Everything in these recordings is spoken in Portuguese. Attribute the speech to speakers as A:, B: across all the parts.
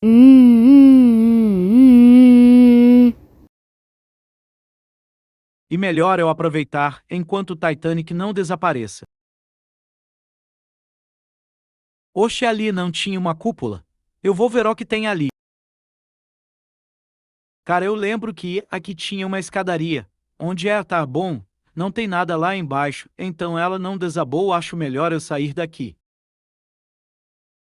A: E melhor é eu aproveitar enquanto o Titanic não desapareça. Oxe, ali não tinha uma cúpula? Eu vou ver o que tem ali. Cara, eu lembro que aqui tinha uma escadaria. Onde é? Tá bom, não tem nada lá embaixo, então ela não desabou, acho melhor eu sair daqui.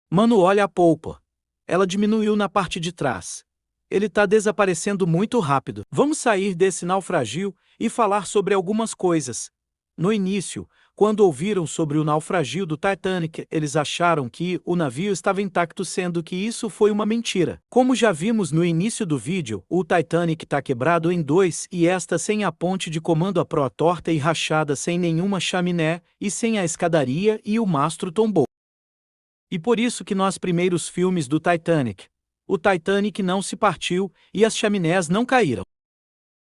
A: Mano, olha a polpa. Ela diminuiu na parte de trás. Ele tá desaparecendo muito rápido. Vamos sair desse naufrágio e falar sobre algumas coisas. No início, quando ouviram sobre o naufrágio do Titanic, eles acharam que o navio estava intacto, sendo que isso foi uma mentira. Como já vimos no início do vídeo, o Titanic está quebrado em dois e esta sem a ponte de comando à proa torta e rachada, sem nenhuma chaminé e sem a escadaria, e o mastro tombou. E por isso que nos primeiros filmes do Titanic, o Titanic não se partiu e as chaminés não caíram.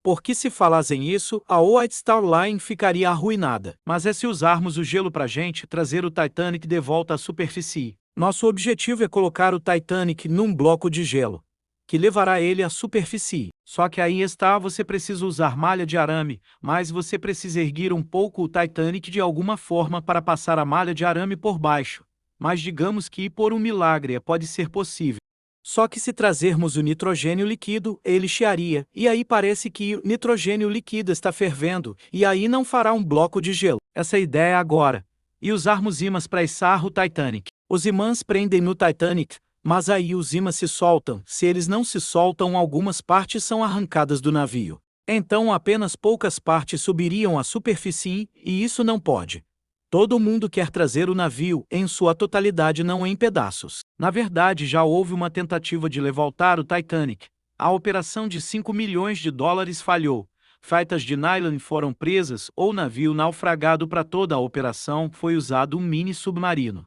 A: Porque se falassem isso, a White Star Line ficaria arruinada. Mas é se usarmos o gelo pra gente trazer o Titanic de volta à superfície. Nosso objetivo é colocar o Titanic num bloco de gelo, que levará ele à superfície. Só que aí está, você precisa usar malha de arame, mas você precisa erguer um pouco o Titanic de alguma forma para passar a malha de arame por baixo. Mas digamos que por um milagre pode ser possível. Só que se trazermos o nitrogênio líquido, ele chiaria, e aí parece que o nitrogênio líquido está fervendo, e aí não fará um bloco de gelo. Essa ideia é agora. E usarmos ímãs para içar o Titanic. Os imãs prendem no Titanic, mas aí os ímãs se soltam. Se eles não se soltam, algumas partes são arrancadas do navio. Então apenas poucas partes subiriam à superfície, e isso não pode. Todo mundo quer trazer o navio em sua totalidade, não em pedaços. Na verdade, já houve uma tentativa de levantar o Titanic. A operação de 5 milhões de dólares falhou. Faitas de nylon foram presas ou navio naufragado. Para toda a operação foi usado um mini submarino.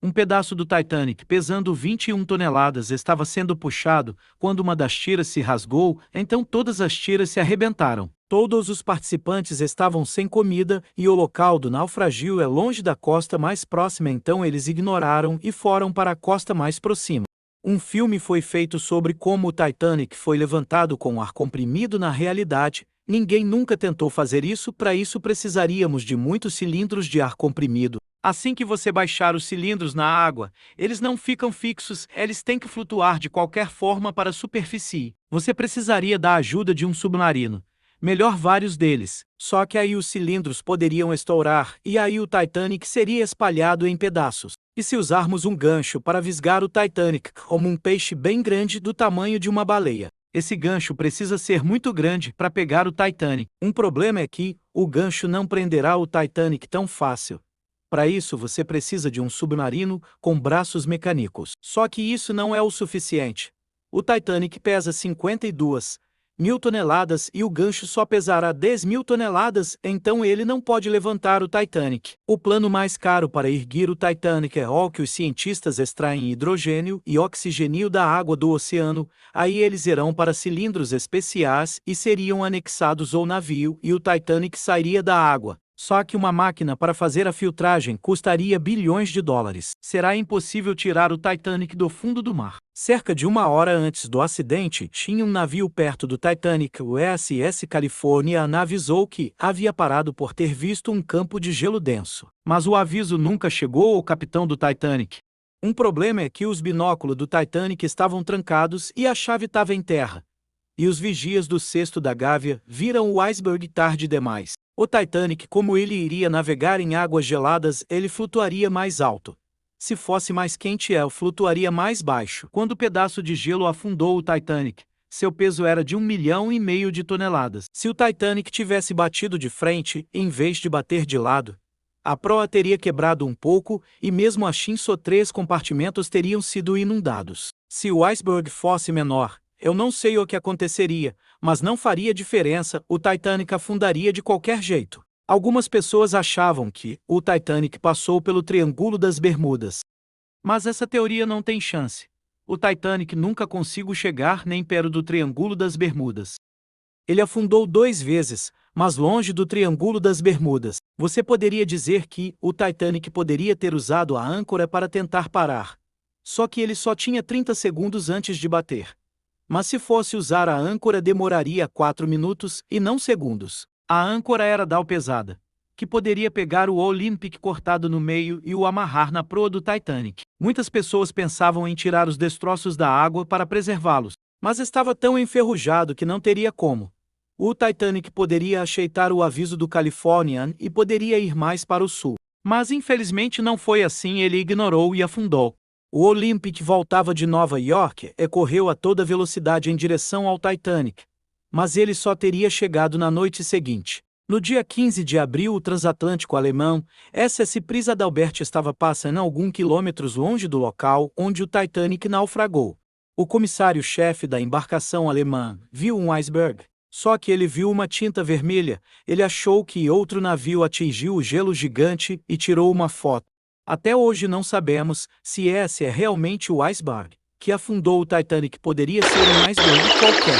A: Um pedaço do Titanic, pesando 21 toneladas, estava sendo puxado quando uma das tiras se rasgou, então todas as tiras se arrebentaram. Todos os participantes estavam sem comida e o local do naufrágio é longe da costa mais próxima, então eles ignoraram e foram para a costa mais próxima. Um filme foi feito sobre como o Titanic foi levantado com ar comprimido. Na realidade, ninguém nunca tentou fazer isso. Para isso precisaríamos de muitos cilindros de ar comprimido. Assim que você baixar os cilindros na água, eles não ficam fixos, eles têm que flutuar de qualquer forma para a superfície. Você precisaria da ajuda de um submarino. Melhor vários deles. Só que aí os cilindros poderiam estourar e aí o Titanic seria espalhado em pedaços. E se usarmos um gancho para fisgar o Titanic como um peixe bem grande do tamanho de uma baleia? Esse gancho precisa ser muito grande para pegar o Titanic. Um problema é que o gancho não prenderá o Titanic tão fácil. Para isso você precisa de um submarino com braços mecânicos. Só que isso não é o suficiente. O Titanic pesa 52.000 toneladas e o gancho só pesará 10.000 toneladas, então ele não pode levantar o Titanic. O plano mais caro para erguer o Titanic é o que os cientistas extraem hidrogênio e oxigênio da água do oceano, aí eles irão para cilindros especiais e seriam anexados ao navio e o Titanic sairia da água. Só que uma máquina para fazer a filtragem custaria bilhões de dólares. Será impossível tirar o Titanic do fundo do mar. Cerca de uma hora antes do acidente, tinha um navio perto do Titanic, o USS California. A nave avisou que havia parado por ter visto um campo de gelo denso. Mas o aviso nunca chegou ao capitão do Titanic. Um problema é que os binóculos do Titanic estavam trancados e a chave estava em terra. E os vigias do cesto da Gávea viram o iceberg tarde demais. O Titanic, como ele iria navegar em águas geladas, ele flutuaria mais alto. Se fosse mais quente, ele flutuaria mais baixo. Quando o pedaço de gelo afundou o Titanic, seu peso era de 1,5 milhão de toneladas. Se o Titanic tivesse batido de frente, em vez de bater de lado, a proa teria quebrado um pouco e mesmo assim só 3 compartimentos teriam sido inundados. Se o iceberg fosse menor, eu não sei o que aconteceria, mas não faria diferença, o Titanic afundaria de qualquer jeito. Algumas pessoas achavam que o Titanic passou pelo Triângulo das Bermudas. Mas essa teoria não tem chance. O Titanic nunca conseguiu chegar nem perto do Triângulo das Bermudas. Ele afundou 2 vezes, mas longe do Triângulo das Bermudas. Você poderia dizer que o Titanic poderia ter usado a âncora para tentar parar. Só que ele só tinha 30 segundos antes de bater. Mas se fosse usar a âncora demoraria 4 minutos e não segundos. A âncora era dal pesada, que poderia pegar o Olympic cortado no meio e o amarrar na proa do Titanic. Muitas pessoas pensavam em tirar os destroços da água para preservá-los, mas estava tão enferrujado que não teria como. O Titanic poderia aceitar o aviso do Californian e poderia ir mais para o sul. Mas infelizmente não foi assim, ele ignorou e afundou. O Olympic voltava de Nova York e correu a toda velocidade em direção ao Titanic. Mas ele só teria chegado na noite seguinte. No dia 15 de abril, o transatlântico alemão SS Prinz Adalbert estava passando alguns quilômetros longe do local onde o Titanic naufragou. O comissário-chefe da embarcação alemã viu um iceberg. Só que ele viu uma tinta vermelha. Ele achou que outro navio atingiu o gelo gigante e tirou uma foto. Até hoje não sabemos se esse é realmente o iceberg que afundou o Titanic. Poderia ser um iceberg qualquer.